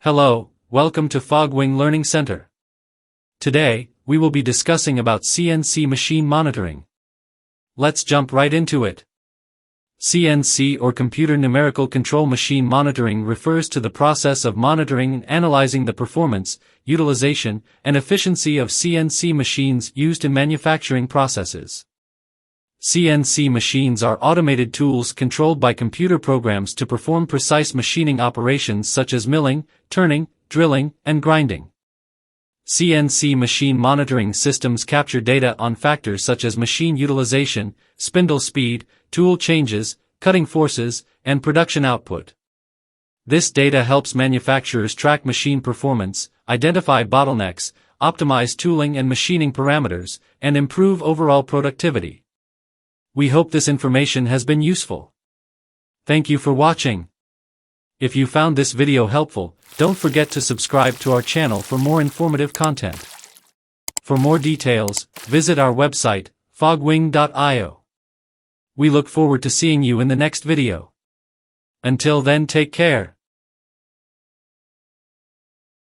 Hello, welcome to Fogwing Learning Center. Today, we will be discussing about CNC machine monitoring. Let's jump right into it. CNC or Computer Numerical Control Machine Monitoring refers to the process of monitoring and analyzing the performance, utilization, and efficiency of CNC machines used in manufacturing processes. CNC machines are automated tools controlled by computer programs to perform precise machining operations such as milling, turning, drilling, and grinding. CNC machine monitoring systems capture data on factors such as machine utilization, spindle speed, tool changes, cutting forces, and production output. This data helps manufacturers track machine performance, identify bottlenecks, optimize tooling and machining parameters, and improve overall productivity. We hope this information has been useful. Thank you for watching. If you found this video helpful, don't forget to subscribe to our channel for more informative content. For more details, visit our website, fogwing.io. We look forward to seeing you in the next video. Until then, take care.